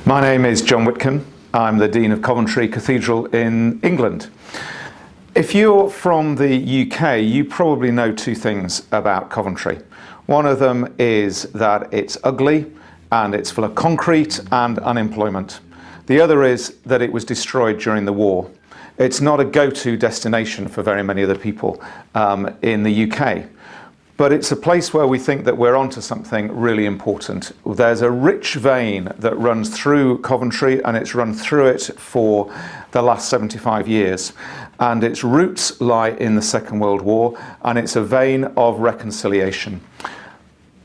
My name is John Witcombe. I'm the Dean of Coventry Cathedral in England. If you're from the UK, you probably know two things about Coventry. One of them is that it's ugly and it's full of concrete and unemployment. The other is that it was destroyed during the war. It's not a go-to destination for very many other people in the UK. But it's a place where we think that we're onto something really important. There's a rich vein that runs through Coventry, and it's run through it for the last 75 years. And its roots lie in the Second World War, and it's a vein of reconciliation.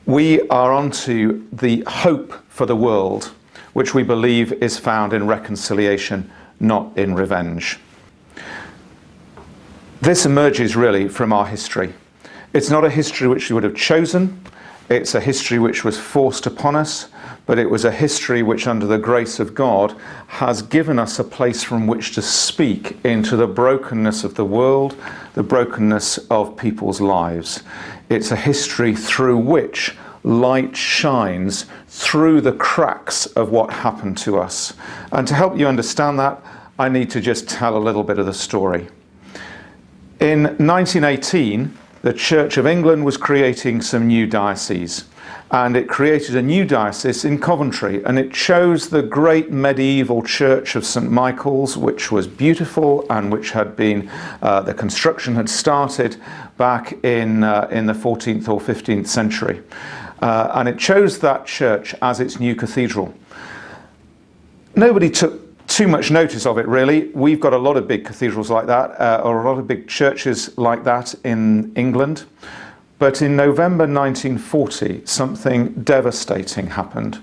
We are onto the hope for the world, which we believe is found in reconciliation, not in revenge. This emerges really from our history. It's not a history which we would have chosen. It's a history which was forced upon us, but it was a history which, under the grace of God, has given us a place from which to speak into the brokenness of the world, the brokenness of people's lives. It's a history through which light shines through the cracks of what happened to us. And to help you understand that, I need to just tell a little bit of the story. In 1918, the Church of England was creating some new dioceses, and it created a new diocese in Coventry, and it chose the great medieval church of St Michael's, which was beautiful and which had been, the construction had started back in the 14th or 15th century. And it chose that church as its new cathedral. Nobody took too much notice of it, really. We've got a lot of big cathedrals like that, or a lot of big churches like that in England. But in November 1940, something devastating happened.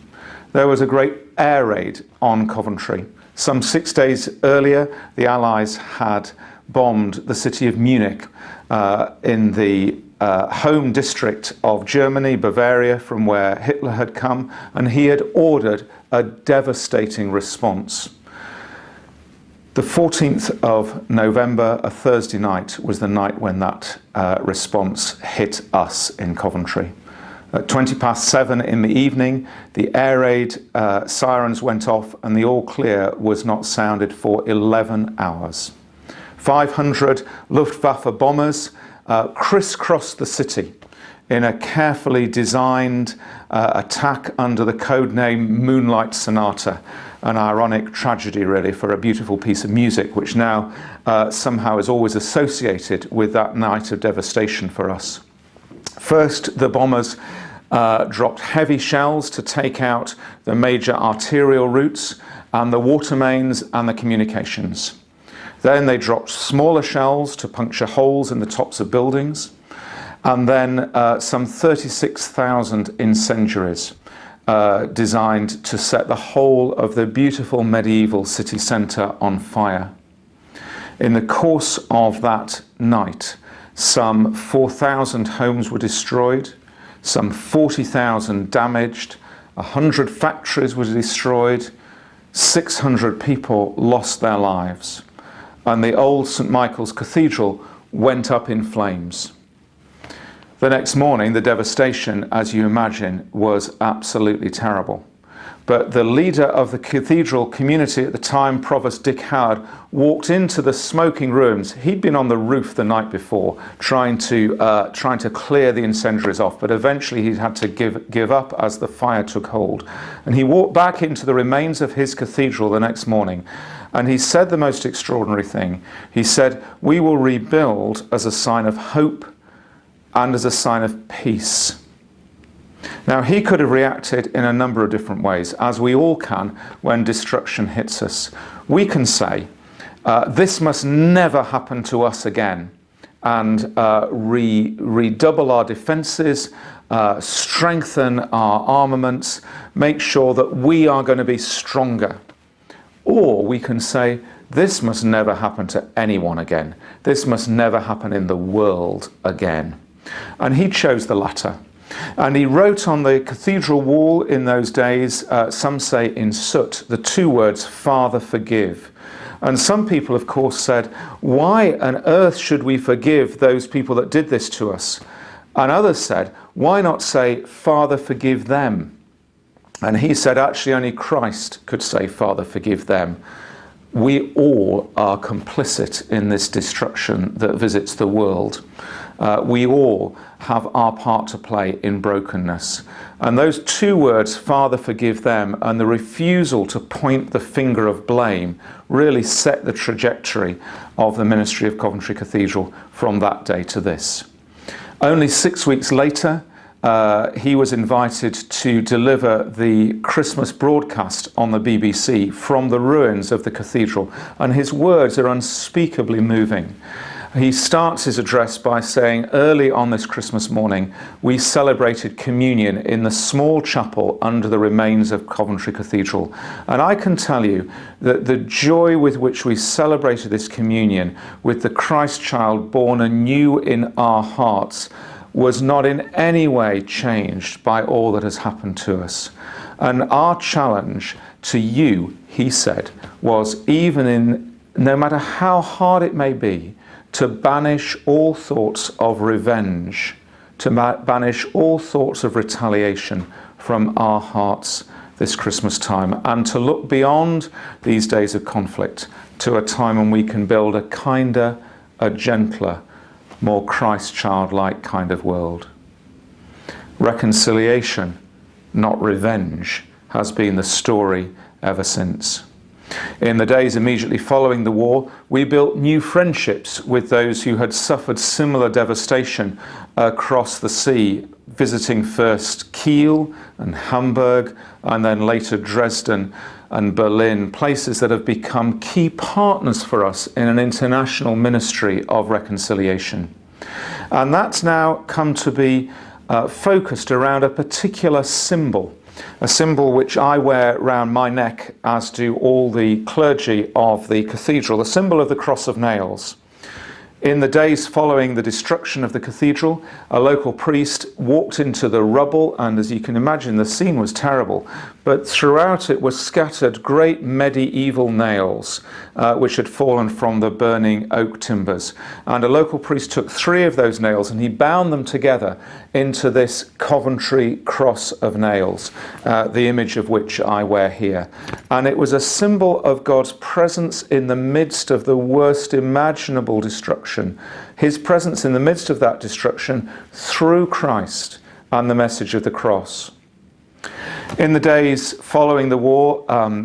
There was a great air raid on Coventry. Some 6 days earlier, the Allies had bombed the city of Munich in the home district of Germany, Bavaria, from where Hitler had come, and he had ordered a devastating response. The 14th of November, a Thursday night, was the night when that response hit us in Coventry. At 7:20 in the evening, the air raid sirens went off, and the all clear was not sounded for 11 hours. 500 Luftwaffe bombers crisscrossed the city in a carefully designed attack under the codename Moonlight Sonata. An ironic tragedy, really, for a beautiful piece of music, which now somehow is always associated with that night of devastation for us. First, the bombers dropped heavy shells to take out the major arterial routes and the water mains and the communications. Then they dropped smaller shells to puncture holes in the tops of buildings. And then some 36,000 incendiaries designed to set the whole of the beautiful medieval city centre on fire. In the course of that night, some 4,000 homes were destroyed, some 40,000 damaged, 100 factories were destroyed, 600 people lost their lives, and the old St Michael's Cathedral went up in flames. The next morning, the devastation, as you imagine, was absolutely terrible. But the leader of the cathedral community at the time, Provost Dick Howard, walked into the smoking ruins. He'd been on the roof the night before, trying to clear the incendiaries off, but eventually he had to give up as the fire took hold. And he walked back into the remains of his cathedral the next morning, and he said the most extraordinary thing. He said, "We will rebuild as a sign of hope and as a sign of peace." Now, he could have reacted in a number of different ways, as we all can when destruction hits us. We can say, this must never happen to us again, and redouble our defences, strengthen our armaments, make sure that we are going to be stronger. Or we can say, this must never happen to anyone again. This must never happen in the world again. And he chose the latter. And he wrote on the cathedral wall in those days, some say in soot, the two words, "Father, forgive." And some people, of course, said, why on earth should we forgive those people that did this to us? And others said, why not say, "Father, forgive them"? And he said actually only Christ could say, Father, forgive them. We all are complicit in this destruction that visits the world. We all have our part to play in brokenness. And those two words, Father, forgive them, and the refusal to point the finger of blame really set the trajectory of the ministry of Coventry Cathedral from that day to this. Only 6 weeks later, he was invited to deliver the Christmas broadcast on the BBC from the ruins of the cathedral, and his words are unspeakably moving. He starts his address by saying, early on this Christmas morning, we celebrated communion in the small chapel under the remains of Coventry Cathedral. And I can tell you that the joy with which we celebrated this communion with the Christ child born anew in our hearts was not in any way changed by all that has happened to us. And our challenge to you, he said, was no matter how hard it may be, to banish all thoughts of revenge, to banish all thoughts of retaliation from our hearts this Christmas time, and to look beyond these days of conflict to a time when we can build a kinder, a gentler, more Christ-child-like kind of world. Reconciliation, not revenge, has been the story ever since. In the days immediately following the war, we built new friendships with those who had suffered similar devastation across the sea, visiting first Kiel and Hamburg, and then later Dresden and Berlin, places that have become key partners for us in an international ministry of reconciliation. And that's now come to be focused around a particular symbol, a symbol which I wear around my neck, as do all the clergy of the cathedral, the symbol of the cross of nails. In the days following the destruction of the cathedral, a local priest walked into the rubble, and as you can imagine, the scene was terrible, but throughout it were scattered great medieval nails which had fallen from the burning oak timbers. And a local priest took 3 of those nails and he bound them together into this Coventry cross of nails, the image of which I wear here. And it was a symbol of God's presence in the midst of the worst imaginable destruction. His presence in the midst of that destruction through Christ and the message of the cross. In the days following the war,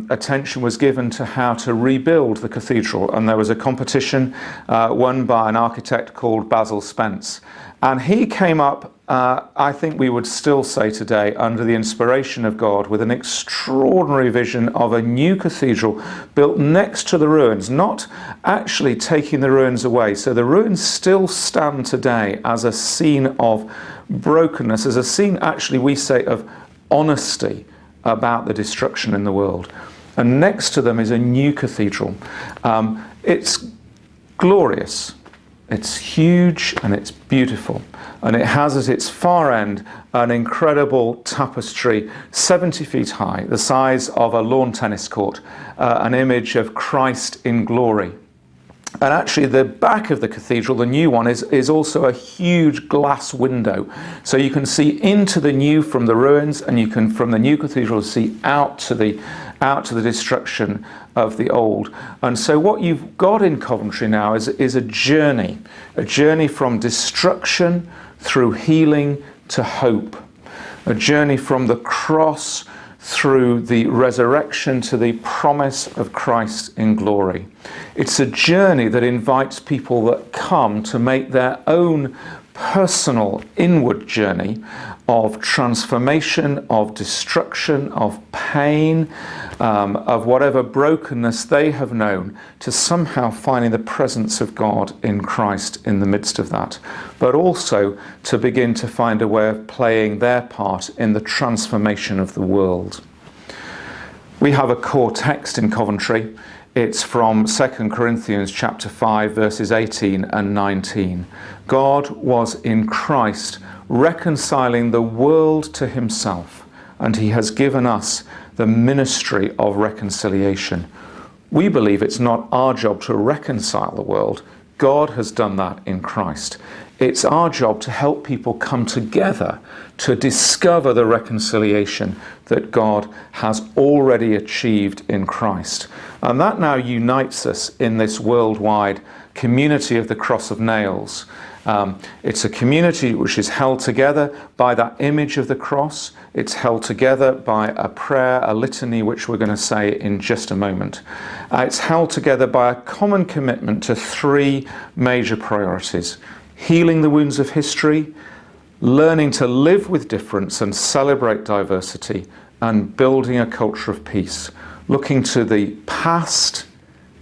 attention was given to how to rebuild the cathedral, and there was a competition won by an architect called Basil Spence. And he came up, I think we would still say today, under the inspiration of God, with an extraordinary vision of a new cathedral built next to the ruins, not actually taking the ruins away. So the ruins still stand today as a scene of brokenness, as a scene, actually, we say, of honesty about the destruction in the world. And next to them is a new cathedral. It's glorious, it's huge, and it's beautiful. And it has at its far end an incredible tapestry 70 feet high, the size of a lawn tennis court, an image of Christ in glory. And actually the back of the cathedral, the new one, is also a huge glass window. So you can see into the new from the ruins, and you can from the new cathedral see out to the destruction of the old. And so what you've got in Coventry now is a journey from destruction through healing to hope, a journey from the cross through the resurrection to the promise of Christ in glory. It's a journey that invites people that come to make their own personal inward journey of transformation, of destruction, of pain, of whatever brokenness they have known, to somehow finding the presence of God in Christ in the midst of that, but also to begin to find a way of playing their part in the transformation of the world. We have a core text in Coventry. It's from 2 Corinthians chapter 5, verses 18 and 19. God was in Christ reconciling the world to himself, and he has given us the ministry of reconciliation. We believe it's not our job to reconcile the world. God has done that in Christ. it's our job to help people come together to discover the reconciliation that God has already achieved in Christ. And that now unites us in this worldwide community of the cross of nails. It's a community which is held together by that image of the cross. It's held together by a prayer, a litany, which we're going to say in just a moment. It's held together by a common commitment to three major priorities: healing the wounds of history, learning to live with difference and celebrate diversity, and building a culture of peace. Looking to the past,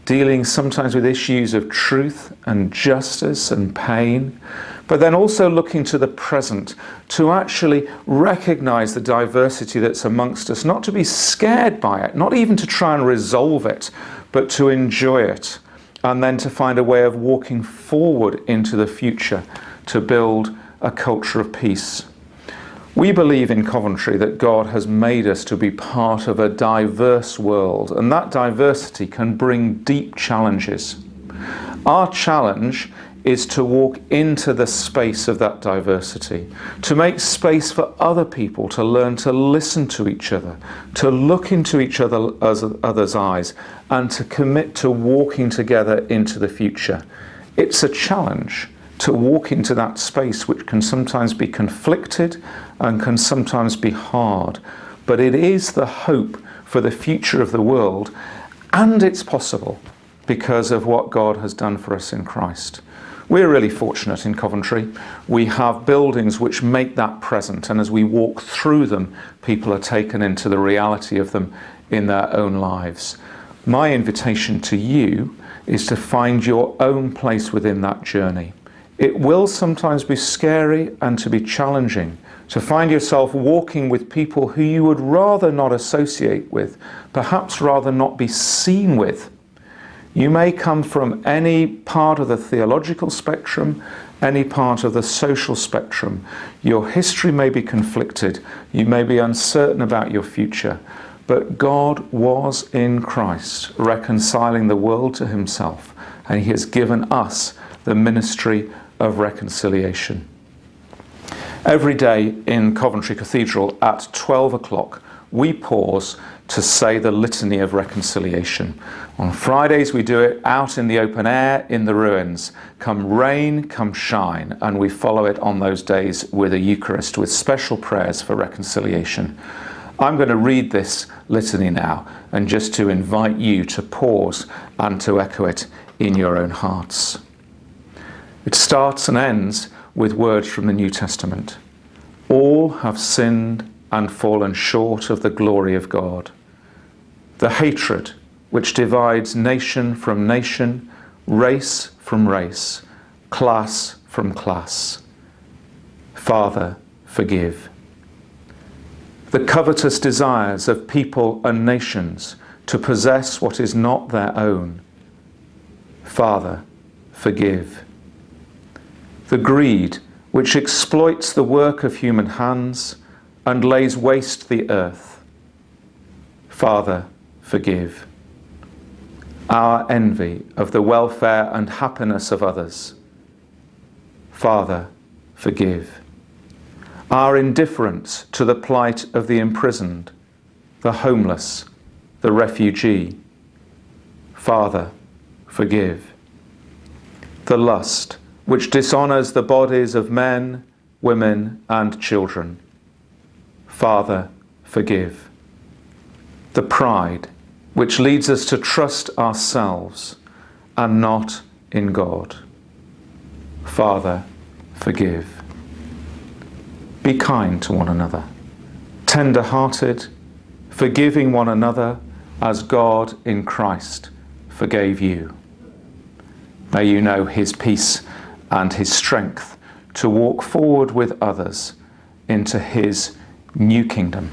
dealing sometimes with issues of truth and justice and pain, but then also looking to the present to actually recognize the diversity that's amongst us, not to be scared by it, not even to try and resolve it, but to enjoy it, and then to find a way of walking forward into the future to build a culture of peace. We believe in Coventry that God has made us to be part of a diverse world, and that diversity can bring deep challenges. Our challenge is to walk into the space of that diversity, to make space for other people to learn to listen to each other, to look into each other's eyes, and to commit to walking together into the future. It's a challenge to walk into that space, which can sometimes be conflicted and can sometimes be hard. But it is the hope for the future of the world, and it's possible because of what God has done for us in Christ. We're really fortunate in Coventry. We have buildings which make that present, and as we walk through them, people are taken into the reality of them in their own lives. My invitation to you is to find your own place within that journey. It will sometimes be scary and to be challenging, to find yourself walking with people who you would rather not associate with, perhaps rather not be seen with. You may come from any part of the theological spectrum, any part of the social spectrum. Your history may be conflicted. You may be uncertain about your future. But God was in Christ, reconciling the world to himself, and he has given us the ministry of reconciliation. Every day in Coventry Cathedral at 12 o'clock, we pause to say the Litany of Reconciliation. On Fridays we do it out in the open air in the ruins. Come rain, come shine, and we follow it on those days with a Eucharist with special prayers for reconciliation. I'm going to read this litany now, and just to invite you to pause and to echo it in your own hearts. It starts and ends with words from the New Testament. All have sinned and fallen short of the glory of God. The hatred which divides nation from nation, race from race, class from class. Father, forgive. The covetous desires of people and nations to possess what is not their own. Father, forgive. The greed which exploits the work of human hands and lays waste the earth. Father, forgive. Our envy of the welfare and happiness of others. Father, forgive. Our indifference to the plight of the imprisoned, the homeless, the refugee. Father, forgive. The lust which dishonours the bodies of men, women, and children. Father, forgive. The pride which leads us to trust ourselves and not in God. Father, forgive. Be kind to one another, tender-hearted, forgiving one another as God in Christ forgave you. May you know his peace and his strength to walk forward with others into his new kingdom.